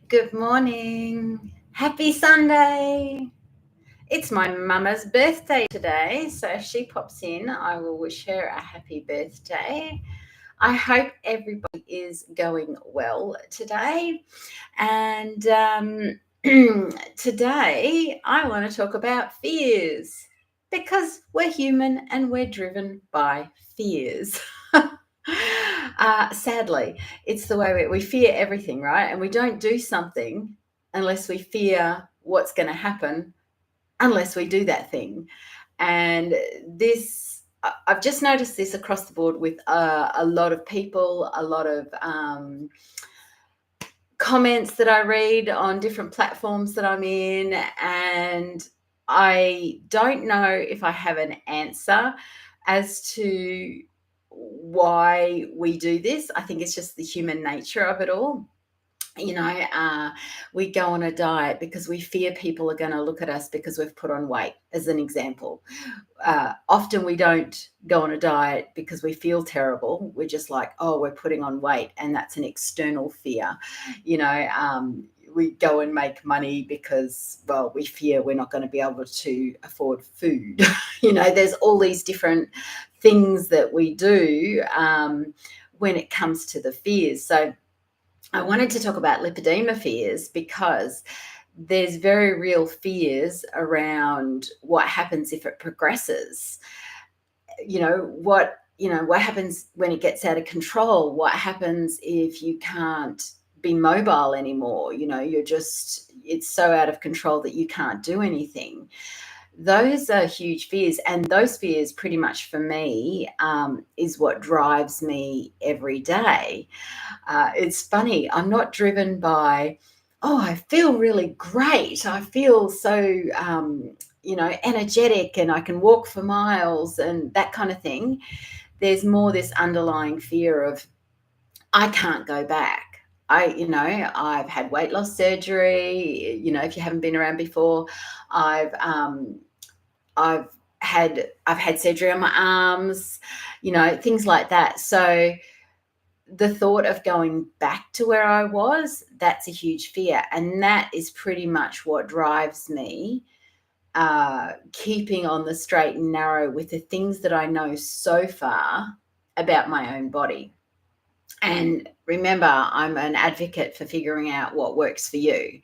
Good morning. Happy Sunday. It's my mama's birthday today, so if she pops in, I will wish her a happy birthday. I hope everybody is going well today. And today I want to talk about fears because we're human and we're driven by fears. Sadly, it's the way we fear everything, right? And we don't do something unless we fear what's going to happen, unless we do that thing. And I've just noticed this across the board with a lot of people, a lot of comments that I read on different platforms that I'm in, and I don't know if I have an answer as to why we do this. I think it's just the human nature of it all. We go on a diet because we fear people are going to look at us because we've put on weight, as an example. Often we don't go on a diet because we feel terrible. We're just like, oh, we're putting on weight, and that's an external fear. We go and make money because, well, we fear we're not going to be able to afford food. There's all these different things that we do when it comes to the fears. So I wanted to talk about lipedema fears because there's very real fears around what happens if it progresses. What happens when it gets out of control? What happens if you can't be mobile anymore? It's so out of control that you can't do anything. Those are huge fears, and those fears pretty much for me is what drives me every day. It's funny, I'm not driven by, oh, I feel really great. I feel so, energetic and I can walk for miles and that kind of thing. There's more this underlying fear of, I can't go back. I've had weight loss surgery. If you haven't been around before, I've had surgery on my arms, things like that. So the thought of going back to where I was, that's a huge fear. And that is pretty much what drives me, keeping on the straight and narrow with the things that I know so far about my own body. And remember, I'm an advocate for figuring out what works for you.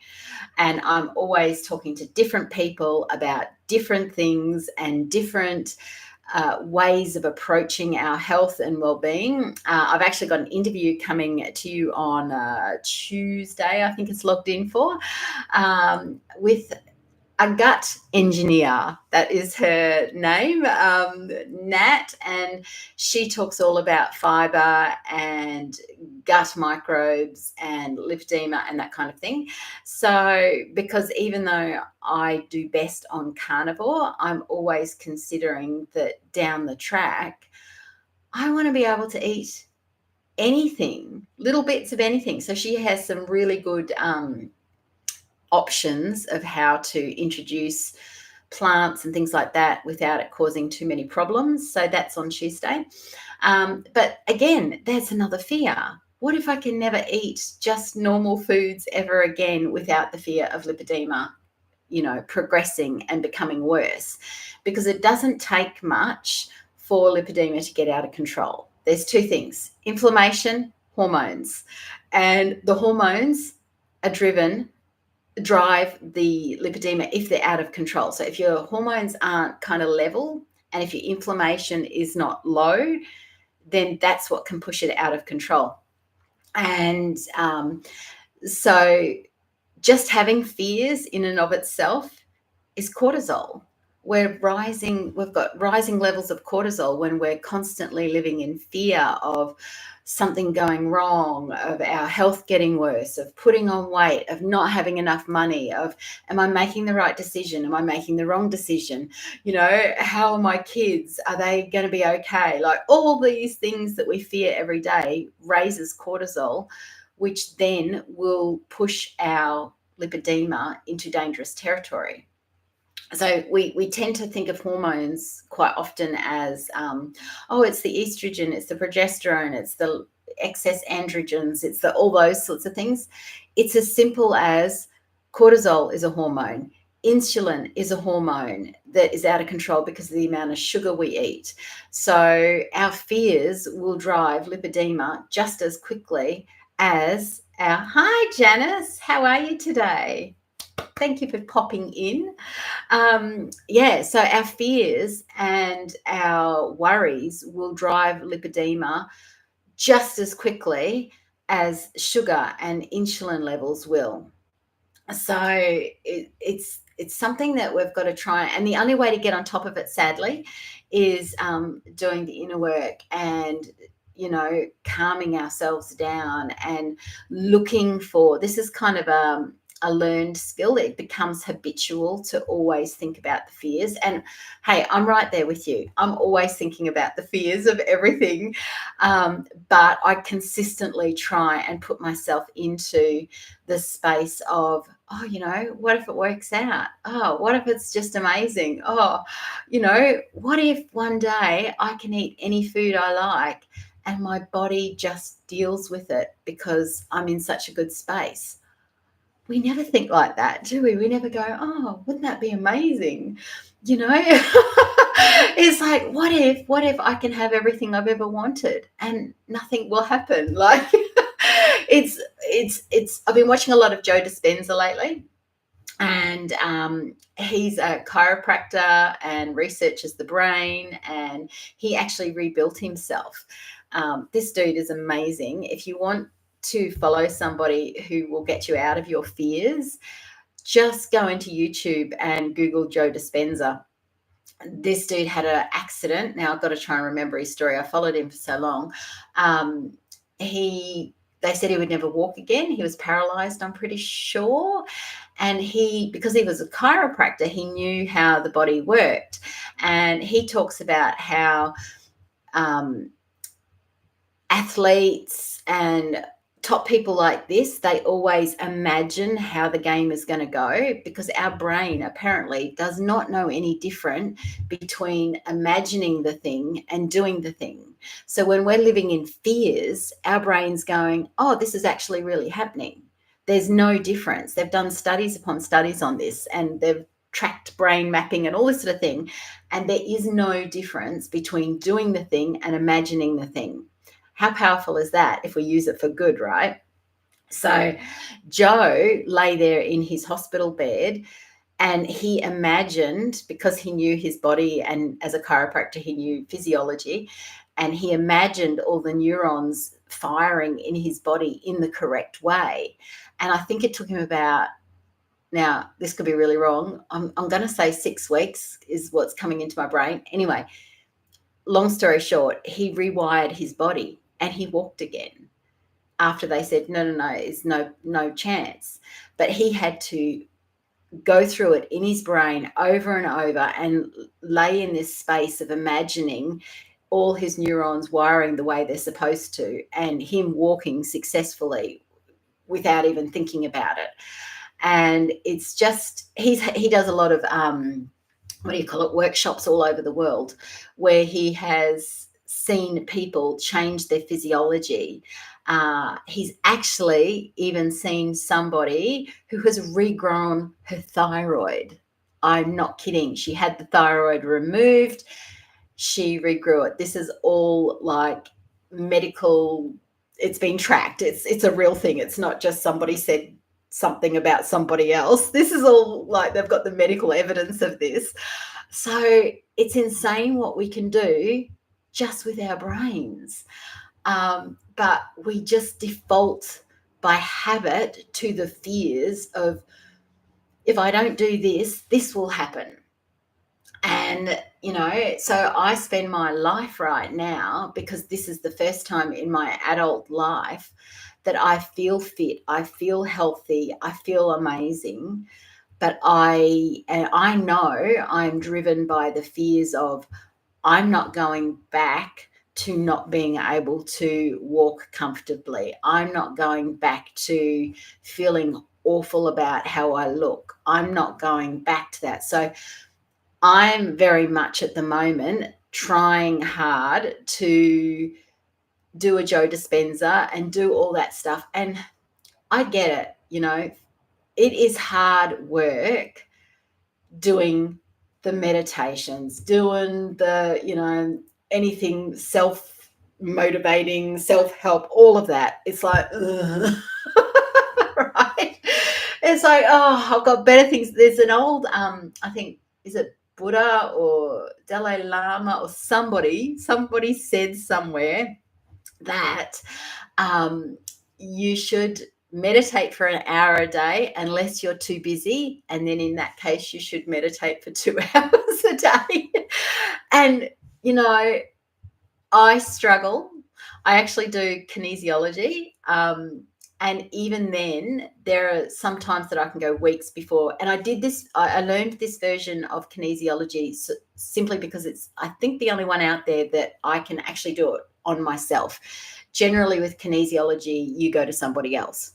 And I'm always talking to different people about different things and different ways of approaching our health and well-being. I've actually got an interview coming to you on Tuesday, I think it's logged in for, with a gut engineer. That is her name, Nat, and she talks all about fiber and gut microbes and lipedema and that kind of thing. So, because even though I do best on carnivore, I'm always considering that down the track, I want to be able to eat anything, little bits of anything. So she has some really good options of how to introduce plants and things like that without it causing too many problems. So that's on Tuesday. But again, that's another fear. What if I can never eat just normal foods ever again without the fear of lipedema, progressing and becoming worse? Because it doesn't take much for lipedema to get out of control. There's two things: inflammation, hormones. And the hormones are drive the lipedema if they're out of control. So if your hormones aren't kind of level and if your inflammation is not low, then that's what can push it out of control. And so just having fears in and of itself is cortisol. We've got rising levels of cortisol when we're constantly living in fear of something going wrong, of our health getting worse, of putting on weight, of not having enough money, of, am I making the right decision? Am I making the wrong decision? How are my kids? Are they going to be okay? Like, all these things that we fear every day raises cortisol, which then will push our lipedema into dangerous territory. So we tend to think of hormones quite often as, it's the estrogen, it's the progesterone, it's the excess androgens, it's all those sorts of things. It's as simple as cortisol is a hormone. Insulin is a hormone that is out of control because of the amount of sugar we eat. So our fears will drive lipedema just as quickly as our... Hi, Janice. How are you today? Thank you for popping in. So our fears and our worries will drive lipedema just as quickly as sugar and insulin levels will. So it's something that we've got to try. And the only way to get on top of it, sadly, is doing the inner work and, calming ourselves down and looking for... This is kind of a learned skill. It becomes habitual to always think about the fears. And hey, I'm right there with you. I'm always thinking about the fears of everything. But I consistently try and put myself into the space of, what if it works out? Oh, what if it's just amazing? Oh, what if one day I can eat any food I like and my body just deals with it because I'm in such a good space? We never think like that, do we? We never go, oh, wouldn't that be amazing? It's like, what if I can have everything I've ever wanted and nothing will happen? Like, it's I've been watching a lot of Joe Dispenza lately, and he's a chiropractor and researches the brain, and he actually rebuilt himself. This dude is amazing. If you want to follow somebody who will get you out of your fears, just go into YouTube and Google Joe Dispenza. This dude had an accident. Now I've got to try and remember his story. I followed him for so long. They said he would never walk again. He was paralyzed, I'm pretty sure. And because he was a chiropractor, he knew how the body worked. And he talks about how athletes and top people like this, they always imagine how the game is going to go, because our brain apparently does not know any different between imagining the thing and doing the thing. So when we're living in fears, our brain's going, oh, this is actually really happening. There's no difference. They've done studies upon studies on this, and they've tracked brain mapping and all this sort of thing. And there is no difference between doing the thing and imagining the thing. How powerful is that if we use it for good, right? So Joe lay there in his hospital bed, and he imagined, because he knew his body, and as a chiropractor, he knew physiology, and he imagined all the neurons firing in his body in the correct way. And I think it took him about... Now, this could be really wrong. I'm going to say 6 weeks is what's coming into my brain. Anyway, long story short, he rewired his body and he walked again after they said, no, it's no chance. But he had to go through it in his brain over and over and lay in this space of imagining all his neurons wiring the way they're supposed to, and him walking successfully without even thinking about it. And it's just, he does a lot of workshops all over the world, where he has seen people change their physiology. He's actually even seen somebody who has regrown her thyroid. I'm not kidding. She had the thyroid removed. She regrew it. This is all like medical. It's been tracked. It's a real thing. It's not just somebody said something about somebody else. This is all like, they've got the medical evidence of this. So it's insane what we can do just with our brains. But we just default by habit to the fears of, if I don't do this, this will happen. And, so I spend my life right now, because this is the first time in my adult life that I feel fit, I feel healthy, I feel amazing. But I know I'm driven by the fears of, I'm not going back to not being able to walk comfortably. I'm not going back to feeling awful about how I look. I'm not going back to that. So I'm very much at the moment trying hard to do a Joe Dispenza and do all that stuff. And I get it, it is hard work doing the meditations, doing the, anything self-motivating, self-help, all of that. It's like, ugh. Right? It's like, oh, I've got better things. There's an old, I think, is it Buddha or Dalai Lama or somebody said somewhere that you should meditate for an hour a day unless you're too busy, and then in that case you should meditate for 2 hours a day. And I struggle. I actually do kinesiology, and even then there are some times that I can go weeks before. And I learned this version of kinesiology simply because it's, I think, the only one out there that I can actually do it on myself. Generally with kinesiology you go to somebody else,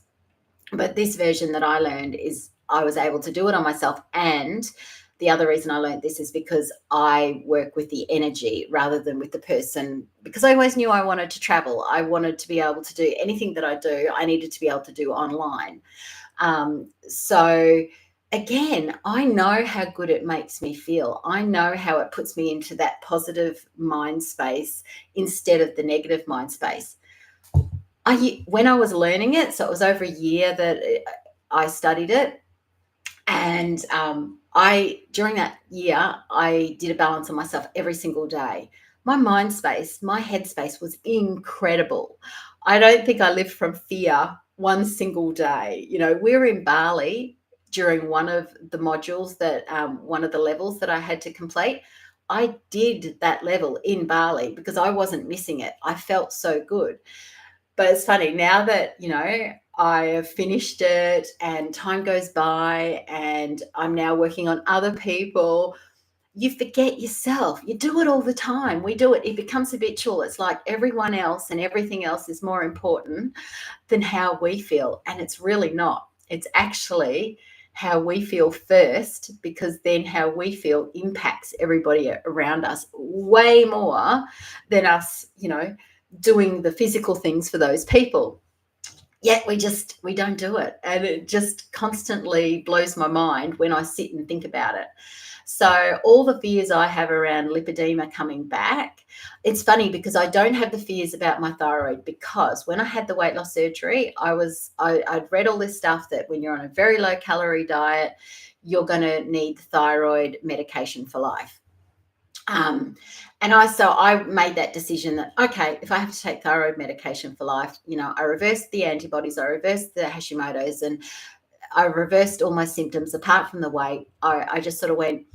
but this version that I learned is I was able to do it on myself. And the other reason I learned this is because I work with the energy rather than with the person, because I always knew I wanted to travel. I wanted to be able to do anything that I do, I needed to be able to do online. So again, I know how good it makes me feel. I know how it puts me into that positive mind space instead of the negative mind space. When I was learning it, so it was over a year that I studied it, and during that year I did a balance on myself every single day. My mind space, my head space was incredible. I don't think I lived from fear one single day. We were in Bali during one of the modules that one of the levels that I had to complete. I did that level in Bali because I wasn't missing it. I felt so good. But it's funny now that, I have finished it and time goes by and I'm now working on other people, you forget yourself. You do it all the time. We do it. It becomes habitual. It's like everyone else and everything else is more important than how we feel. And it's really not. It's actually how we feel first, because then how we feel impacts everybody around us way more than us, doing the physical things for those people. Yet we don't do it. And it just constantly blows my mind when I sit and think about it. So all the fears I have around lipedema coming back, it's funny because I don't have the fears about my thyroid, because when I had the weight loss surgery, I'd read all this stuff that when you're on a very low calorie diet, you're going to need thyroid medication for life. And I made that decision that, okay, if I have to take thyroid medication for life, I reversed the antibodies, I reversed the Hashimoto's, and I reversed all my symptoms apart from the weight. I just sort of went,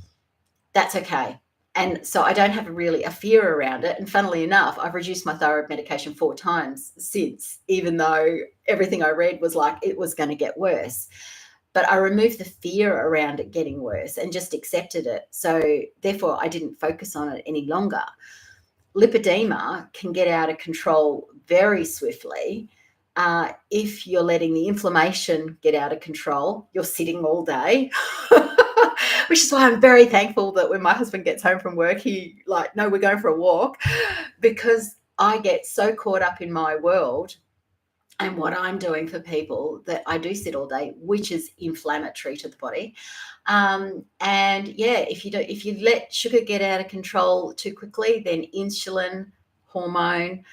that's okay. And so I don't have really a fear around it. And funnily enough, I've reduced my thyroid medication 4 times since, even though everything I read was like it was going to get worse. But I removed the fear around it getting worse and just accepted it. So therefore, I didn't focus on it any longer. Lipedema can get out of control very swiftly. If you're letting the inflammation get out of control, you're sitting all day, which is why I'm very thankful that when my husband gets home from work, no, we're going for a walk, because I get so caught up in my world and what I'm doing for people that I do sit all day, which is inflammatory to the body. And yeah, if you let sugar get out of control too quickly, then insulin, hormone,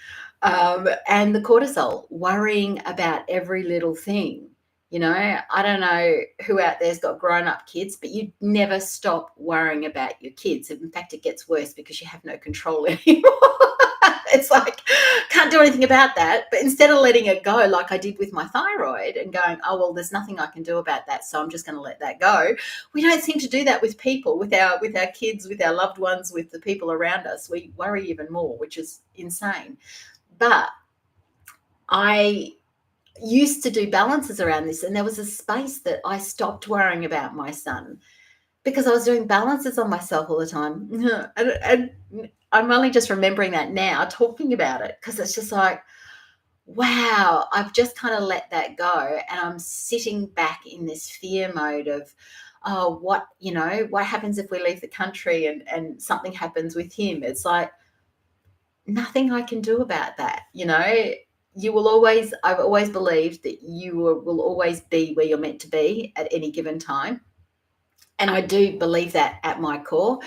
and the cortisol, worrying about every little thing. I don't know who out there's got grown-up kids, but you never stop worrying about your kids. In fact, it gets worse because you have no control anymore. It's like, can't do anything about that. But instead of letting it go like I did with my thyroid and going, oh, well, there's nothing I can do about that, so I'm just going to let that go. We don't seem to do that with people, with our kids, with our loved ones, with the people around us. We worry even more, which is insane. But I used to do balances around this, and there was a space that I stopped worrying about my son because I was doing balances on myself all the time. And I'm only just remembering that now, talking about it, because it's just like, wow, I've just kind of let that go, and I'm sitting back in this fear mode of, oh, what happens if we leave the country and something happens with him? It's like, nothing I can do about that. I've always believed that you will always be where you're meant to be at any given time. And I do believe that at my core.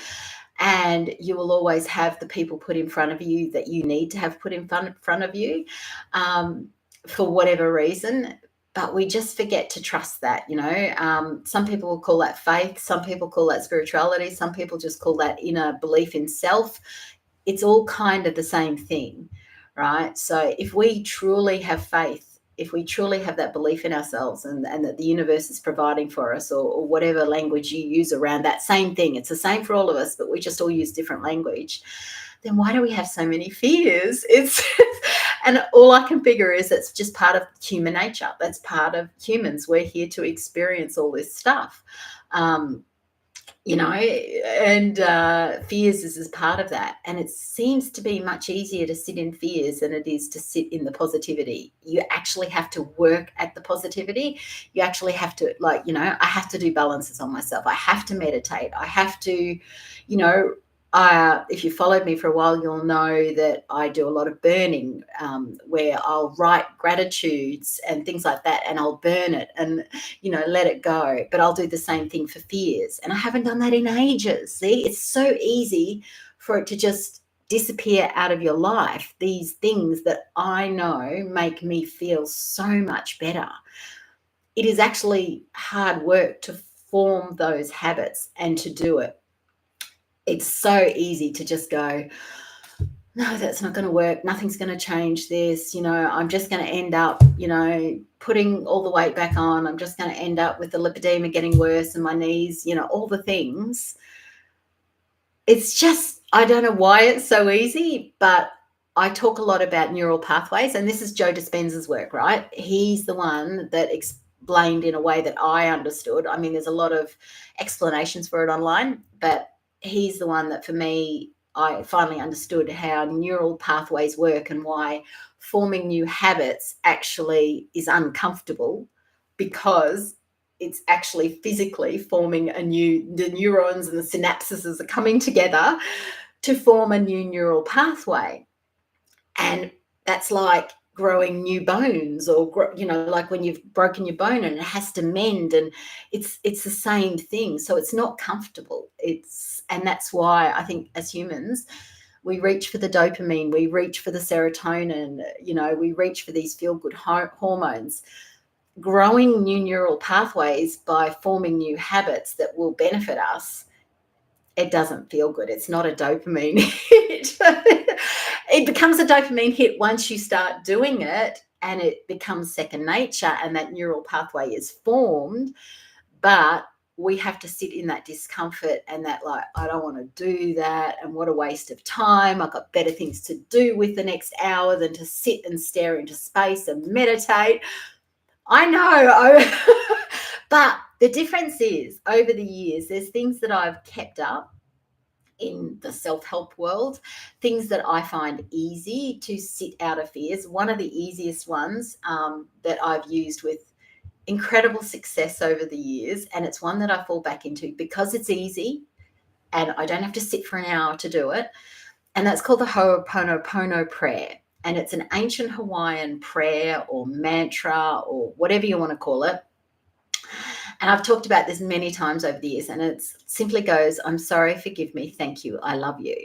And you will always have the people put in front of you that you need to have put in front of you, for whatever reason. But we just forget to trust that. Some people will call that faith, some people call that spirituality, some people just call that inner belief in self. It's all kind of the same thing, right? So if we truly have faith, if we truly have that belief in ourselves, and that the universe is providing for us, or whatever language you use around that same thing, it's the same for all of us, but we just all use different language, then why do we have so many fears? And all I can figure is it's just part of human nature. That's part of humans. We're here to experience all this stuff. And fears is part of that. And it seems to be much easier to sit in fears than it is to sit in the positivity. You actually have to work at the positivity. You actually have to, I have to do balances on myself. I have to meditate. I have to, if you followed me for a while, you'll know that I do a lot of burning, where I'll write gratitudes and things like that, and I'll burn it and, let it go. But I'll do the same thing for fears. And I haven't done that in ages. See, it's so easy for it to just disappear out of your life. These things that I know make me feel so much better. It is actually hard work to form those habits and to do it. It's so easy to just go, no, that's not going to work. Nothing's going to change this. I'm just going to end up, putting all the weight back on. I'm just going to end up with the lipedema getting worse and my knees, all the things. It's just, I don't know why it's so easy, but I talk a lot about neural pathways, and this is Joe Dispenza's work, right? He's the one that explained in a way that I understood. I mean, there's a lot of explanations for it online, but he's the one that, for me, I finally understood how neural pathways work and why forming new habits actually is uncomfortable, because it's actually physically forming the neurons and the synapses are coming together to form a new neural pathway. And that's like growing new bones, or like when you've broken your bone and it has to mend, and it's the same thing. So it's not comfortable. And that's why I think as humans we reach for the dopamine, we reach for the serotonin, we reach for these feel-good hormones. Growing new neural pathways by forming new habits that will benefit us, it doesn't feel good. It's not a dopamine hit. It becomes a dopamine hit once you start doing it, and it becomes second nature, and that neural pathway is formed. But we have to sit in that discomfort and that, I don't want to do that, and what a waste of time. I've got better things to do with the next hour than to sit and stare into space and meditate. I know. But the difference is, over the years, there's things that I've kept up in the self-help world, things that I find easy to sit out of fears. One of the easiest ones that I've used with incredible success over the years, and it's one that I fall back into because it's easy and I don't have to sit for an hour to do it, and that's called the Ho'oponopono prayer. And it's an ancient Hawaiian prayer or mantra or whatever you want to call it. And I've talked about this many times over the years, and it simply goes, I'm sorry, forgive me, thank you, I love you.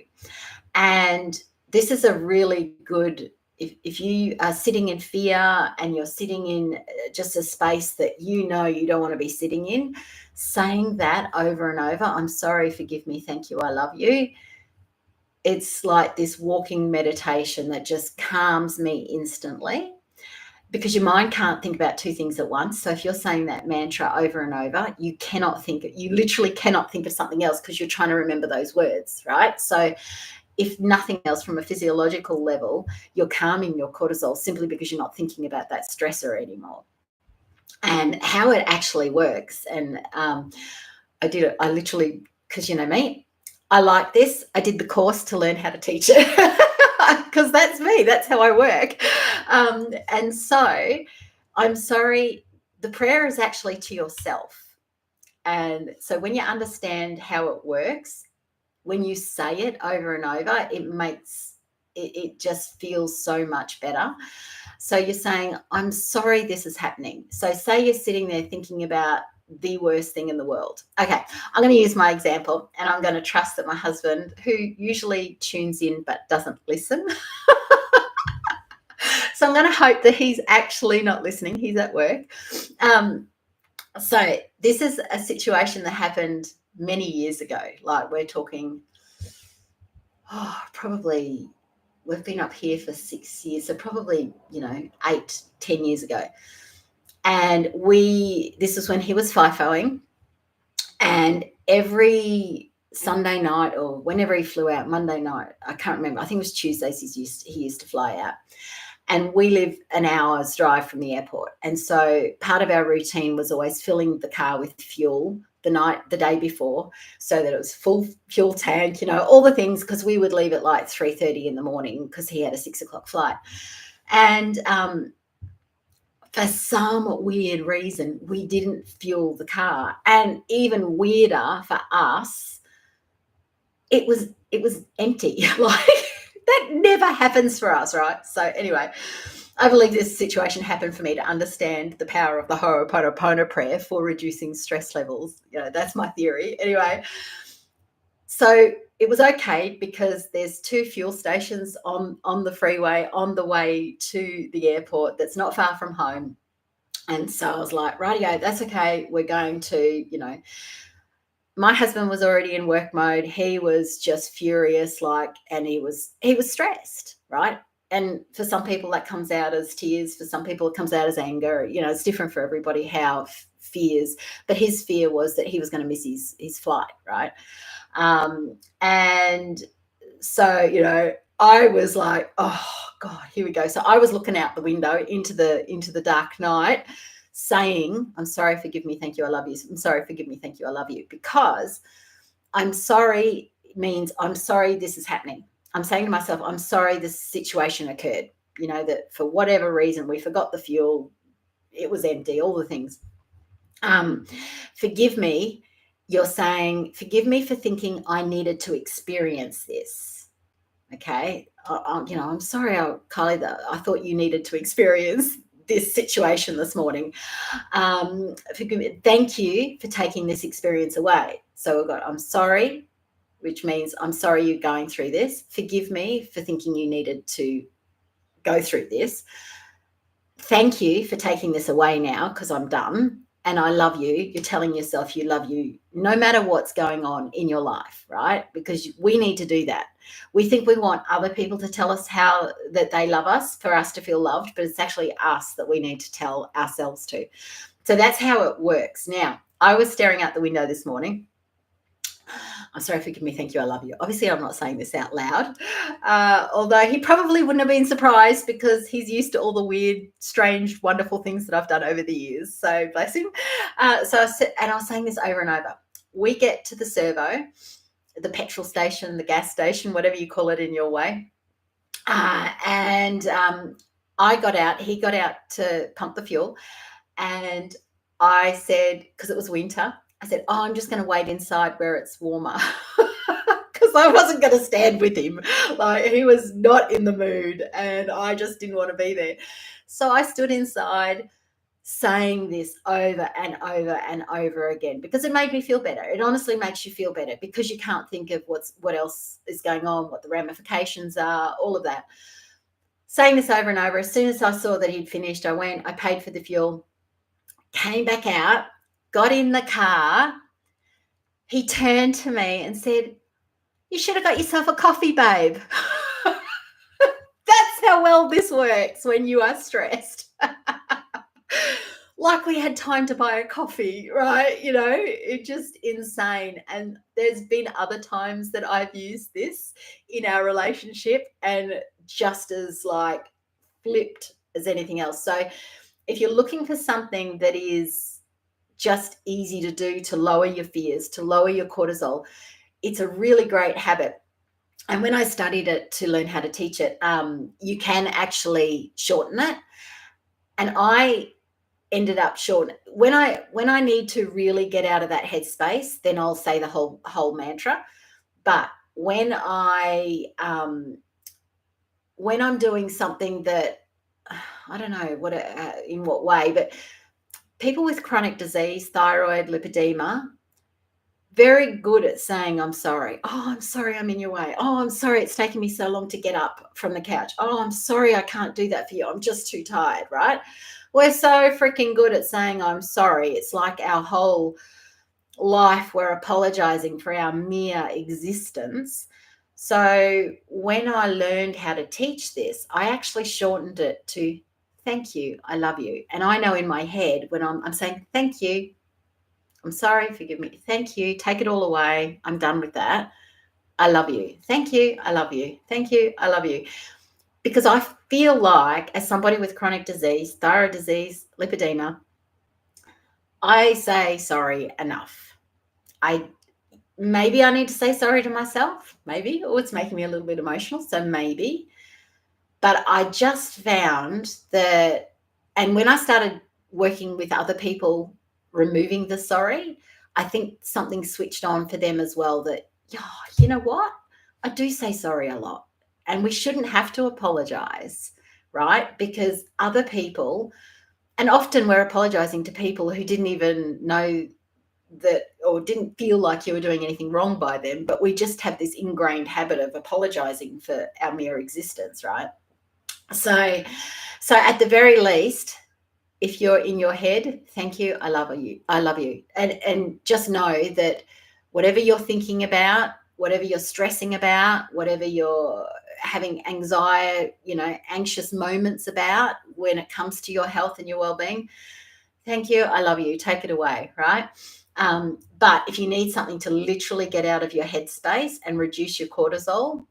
And this is a really good, if you are sitting in fear and you're sitting in just a space that you don't want to be sitting in, saying that over and over, I'm sorry, forgive me, thank you, I love you. It's like this walking meditation that just calms me instantly, because your mind can't think about two things at once. So if you're saying that mantra over and over, you literally cannot think of something else because you're trying to remember those words, right? So if nothing else, from a physiological level, you're calming your cortisol simply because you're not thinking about that stressor anymore. And how it actually works, and I literally, because you know me, I like this. I did the course to learn how to teach it because that's me. That's how I work. And so I'm sorry, the prayer is actually to yourself. And so when you understand how it works, when you say it over and over, it just feels so much better. So you're saying, I'm sorry this is happening. So say you're sitting there thinking about the worst thing in the world. Okay, I'm going to use my example, and I'm going to trust that my husband, who usually tunes in but doesn't listen, so I'm going to hope that he's actually not listening. He's at work. So this is a situation that happened many years ago. Like, we're talking, probably, we've been up here for 6 years, so probably 8-10 years ago. And this is when he was FIFOing, and every Sunday night, or whenever he flew out, Monday night, I can't remember, I think it was Tuesdays he used to fly out. And we live an hour's drive from the airport. And so part of our routine was always filling the car with fuel the day before, so that it was full fuel tank, all the things, because we would leave at like 3:30 in the morning because he had a 6 o'clock flight. And for some weird reason, we didn't fuel the car. And even weirder for us, it was empty. Like, that never happens for us, right? So anyway, I believe this situation happened for me to understand the power of the Ho'oponopono prayer for reducing stress levels. That's my theory. Anyway, so it was okay because there's 2 fuel stations on the freeway on the way to the airport that's not far from home. And so I was like, rightio, that's okay. We're going to, my husband was already in work mode. He was just furious, and he was stressed, right? And for some people that comes out as tears. For some people it comes out as anger. It's different for everybody how fears. But his fear was that he was going to miss his flight, right? And so, I was like, oh God, here we go. So I was looking out the window into the dark night, saying, I'm sorry, forgive me, thank you, I love you. I'm sorry, forgive me, thank you, I love you. Because I'm sorry means I'm sorry this is happening. I'm saying to myself, I'm sorry this situation occurred, that for whatever reason we forgot the fuel, it was empty, all the things. Forgive me. You're saying, forgive me for thinking I needed to experience this. Okay. I'm sorry, Kylie, that I thought you needed to experience this situation this morning. Forgive me. Thank you for taking this experience away. So we've got, I'm sorry, which means I'm sorry you're going through this. Forgive me for thinking you needed to go through this. Thank you for taking this away now, because I'm done. And I love you. You're telling yourself you love you no matter what's going on in your life, right? Because we need to do that. We think we want other people to tell us how that they love us for us to feel loved, but it's actually us that we need to tell ourselves to. So that's how it works. Now, I was staring out the window this morning. I'm sorry, forgive me, thank you, I love you. Obviously, I'm not saying this out loud, although he probably wouldn't have been surprised because he's used to all the weird, strange, wonderful things that I've done over the years. So bless him. So I was saying this over and over. We get to the servo, the petrol station, the gas station, whatever you call it in your way. And I got out, he got out to pump the fuel. And I said, because it was winter, I said, I'm just going to wait inside where it's warmer, because I wasn't going to stand with him. Like, he was not in the mood and I just didn't want to be there. So I stood inside saying this over and over and over again because it made me feel better. It honestly makes you feel better because you can't think of what else is going on, what the ramifications are, all of that. Saying this over and over, as soon as I saw that he'd finished, I went, I paid for the fuel, came back out, got in the car. He turned to me and said, you should have got yourself a coffee, babe. That's how well this works when you are stressed. Like we had time to buy a coffee, right? It's just insane. And there's been other times that I've used this in our relationship and just as flipped as anything else. So if you're looking for something that is just easy to do to lower your fears, to lower your cortisol, it's a really great habit. And when I studied it to learn how to teach it, you can actually shorten it. And I ended up short. When I need to really get out of that headspace, then I'll say the whole mantra. But when I when I'm doing something that, I don't know what in what way, but people with chronic disease, thyroid, lipedema, very good at saying, I'm sorry. Oh, I'm sorry I'm in your way. Oh, I'm sorry it's taken me so long to get up from the couch. Oh, I'm sorry I can't do that for you. I'm just too tired, right? We're so freaking good at saying, I'm sorry. It's like our whole life we're apologizing for our mere existence. So when I learned how to teach this, I actually shortened it to thank you, I love you. And I know in my head when I'm saying thank you, I'm sorry, forgive me, thank you, take it all away, I'm done with that. I love you. Thank you, I love you. Thank you, I love you. Because I feel like as somebody with chronic disease, thyroid disease, lipedema, I say sorry enough. Maybe I need to say sorry to myself, maybe, or it's making me a little bit emotional, so maybe. But I just found that, and when I started working with other people removing the sorry, I think something switched on for them as well, that, yeah, you know what? I do say sorry a lot, and we shouldn't have to apologize, right? Because other people, and often we're apologizing to people who didn't even know that, or didn't feel like you were doing anything wrong by them, but we just have this ingrained habit of apologizing for our mere existence, right? So at the very least, if you're in your head, thank you, I love you, and just know that whatever you're thinking about, whatever you're stressing about, whatever you're having anxiety, anxious moments about when it comes to your health and your well-being, thank you, I love you, take it away, right? But if you need something to literally get out of your headspace and reduce your cortisol,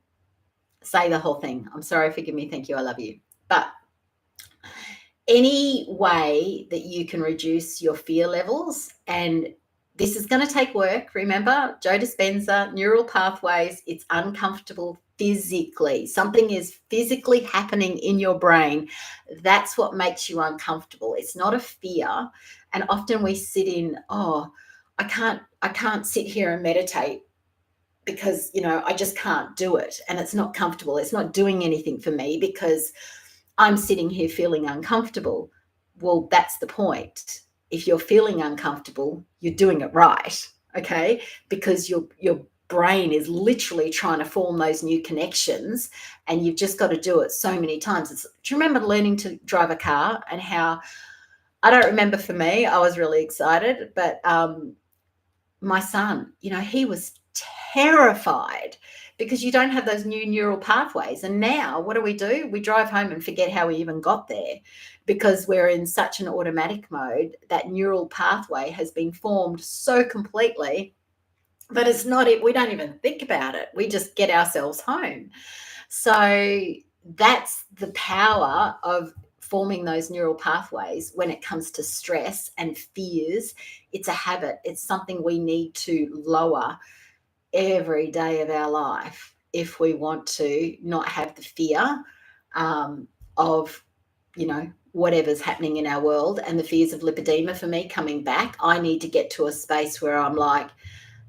say the whole thing. I'm sorry, forgive me, thank you, I love you. But any way that you can reduce your fear levels, and this is going to take work. Remember, Joe Dispenza, neural pathways, it's uncomfortable physically. Something is physically happening in your brain. That's what makes you uncomfortable. It's not a fear. And often we sit in, I can't sit here and meditate because, I just can't do it. And it's not comfortable. It's not doing anything for me because I'm sitting here feeling uncomfortable. Well, that's the point. If you're feeling uncomfortable, you're doing it right, okay? Because your brain is literally trying to form those new connections, and you've just got to do it so many times. Do you remember learning to drive a car and how, I don't remember, for me, I was really excited, but my son, he was terrified because you don't have those new neural pathways. And now what do? We drive home and forget how we even got there because we're in such an automatic mode. That neural pathway has been formed so completely, but it's not it. We don't even think about it. We just get ourselves home. So that's the power of forming those neural pathways when it comes to stress and fears. It's a habit. It's something we need to lower every day of our life if we want to not have the fear of, whatever's happening in our world, and the fears of lipedema for me coming back. I need to get to a space where I'm like,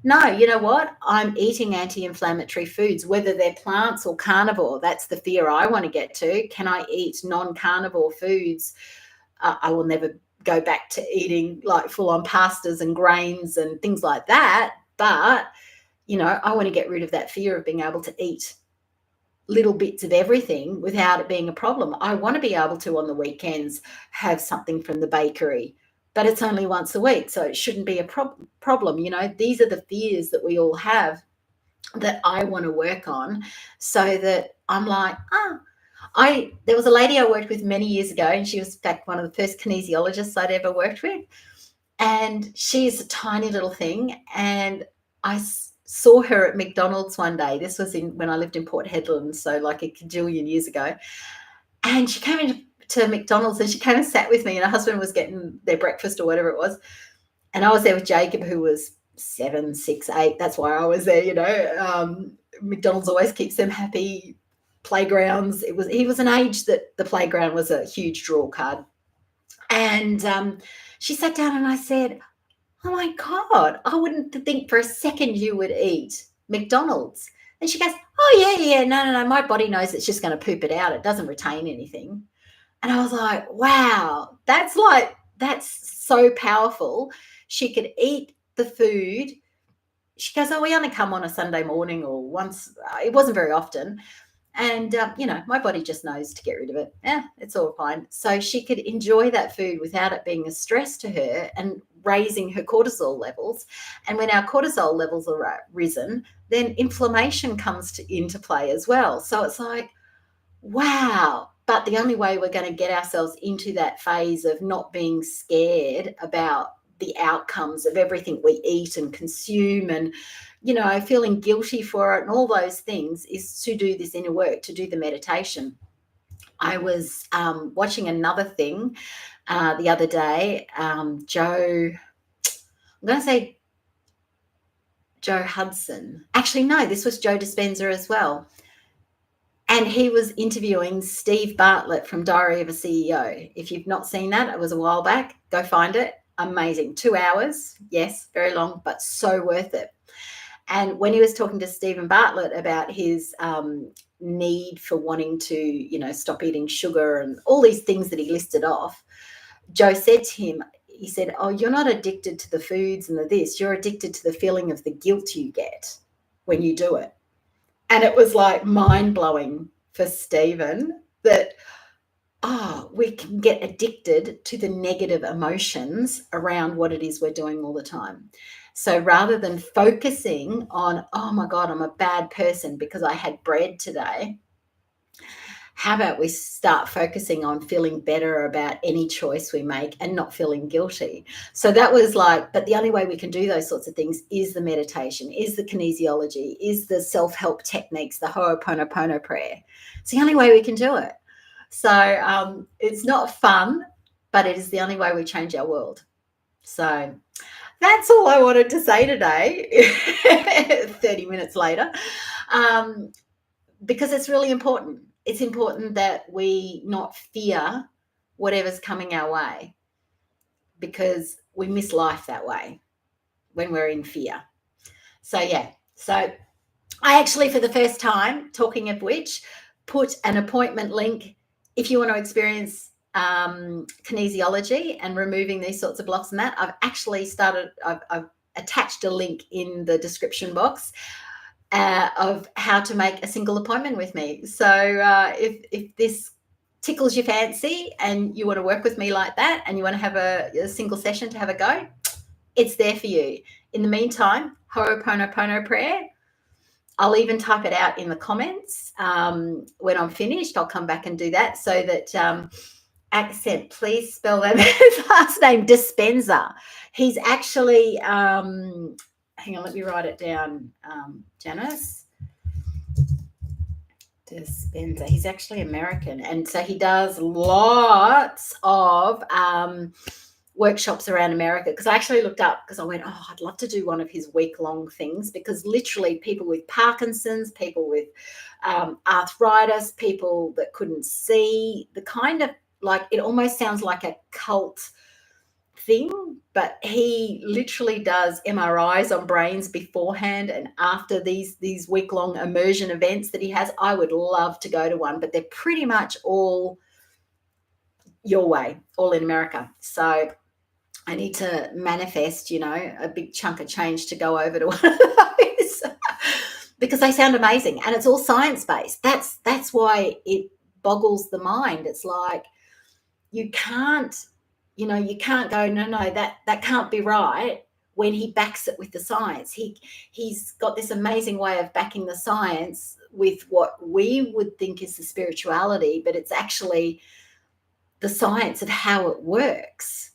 no, you know what? I'm eating anti-inflammatory foods, whether they're plants or carnivore. That's the fear I want to get to. Can I eat non-carnivore foods? I will never go back to eating like full-on pastas and grains and things like that. But, I want to get rid of that fear of being able to eat little bits of everything without it being a problem. I want to be able to, on the weekends, have something from the bakery, but it's only once a week, so it shouldn't be a problem. These are the fears that we all have that I want to work on, so that I'm like, there was a lady I worked with many years ago, and she was, in fact, one of the first kinesiologists I'd ever worked with, and she's a tiny little thing, and I saw her at McDonald's one day. This was when I lived in Port Hedland, so like a cajillion years ago, and she came into McDonald's and she came and sat with me, and her husband was getting their breakfast or whatever it was, and I was there with Jacob, who was 7, 6, 8. That's why I was there. McDonald's always keeps them happy. Playgrounds, he was an age that the playground was a huge draw card. And she sat down and I said, oh my God, I wouldn't think for a second you would eat McDonald's. And she goes, oh, yeah, no, my body knows it's just going to poop it out. It doesn't retain anything. And I was like, wow, that's so powerful. She could eat the food. She goes, oh, we only come on a Sunday morning or once. It wasn't very often. And, my body just knows to get rid of it. Yeah, it's all fine. So she could enjoy that food without it being a stress to her and raising her cortisol levels. And when our cortisol levels are risen, then inflammation comes into play as well. So it's like, wow. But the only way we're going to get ourselves into that phase of not being scared about the outcomes of everything we eat and consume and, feeling guilty for it and all those things is to do this inner work, to do the meditation. I was watching another thing the other day. I'm going to say Joe Hudson. Actually, no, this was Joe Dispenza as well. And he was interviewing Steve Bartlett from Diary of a CEO. If you've not seen that, it was a while back. Go find it. Amazing. 2 hours. Yes, very long, but so worth it. And when he was talking to Stephen Bartlett about his need for wanting to, stop eating sugar and all these things that he listed off, Joe said to him, he said, oh, you're not addicted to the foods and the this. You're addicted to the feeling of the guilt you get when you do it. And it was like mind-blowing for Stephen that, we can get addicted to the negative emotions around what it is we're doing all the time. So rather than focusing on, oh my God, I'm a bad person because I had bread today, how about we start focusing on feeling better about any choice we make and not feeling guilty? So that was like, but the only way we can do those sorts of things is the meditation, is the kinesiology, is the self-help techniques, the Ho'oponopono prayer. It's the only way we can do it. So it's not fun, but it is the only way we change our world. So that's all I wanted to say today, 30 minutes later, because it's really important. It's important that we not fear whatever's coming our way, because we miss life that way when we're in fear. So, yeah. So I actually, for the first time, talking of which, put an appointment link if you want to experience kinesiology and removing these sorts of blocks and that. I've actually I've attached a link in the description box of how to make a single appointment with me. So if this tickles your fancy and you want to work with me like that and you want to have a single session to have a go, it's there for you. In the meantime, Ho'oponopono prayer. I'll even type it out in the comments when I'm finished. I'll come back and do that so that accent, please spell that last name, Dispenza. He's actually, hang on, let me write it down, Janice. Dispenza. He's actually American. And so he does lots of workshops around America, because I actually looked up, because I went, I'd love to do one of his week-long things, because literally people with Parkinson's, people with arthritis, people that couldn't see, the kind of, like, it almost sounds like a cult thing, but he literally does MRIs on brains beforehand and after these week-long immersion events that he has. I would love to go to one, but they're pretty much all your way, all in America. So I need to manifest, a big chunk of change to go over to one of those because they sound amazing, and it's all science-based. That's why it boggles the mind. It's like you can't go, no, that can't be right, when he backs it with the science. He's got this amazing way of backing the science with what we would think is the spirituality, but it's actually the science of how it works.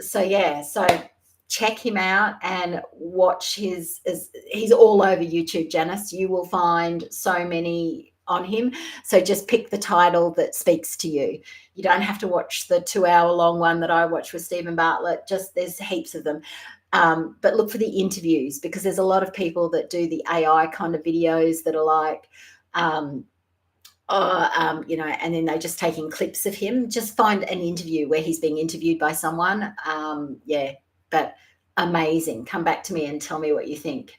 So check him out and watch he's all over YouTube, Janice. You will find so many on him. So just pick the title that speaks to you. You don't have to watch the 2-hour-long one that I watched with Stephen Bartlett. Just there's heaps of them. But look for the interviews, because there's a lot of people that do the AI kind of videos that are like, and then they're just taking clips of him. Just find an interview where he's being interviewed by someone. But amazing. Come back to me and tell me what you think.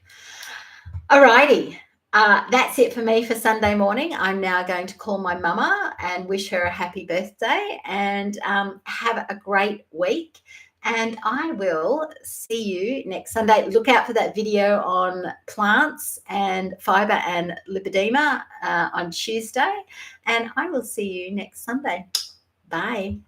All righty. That's it for me for Sunday morning. I'm now going to call my mama and wish her a happy birthday, and have a great week. And I will see you next Sunday. Look out for that video on plants and fiber and lipedema on Tuesday. And I will see you next Sunday. Bye.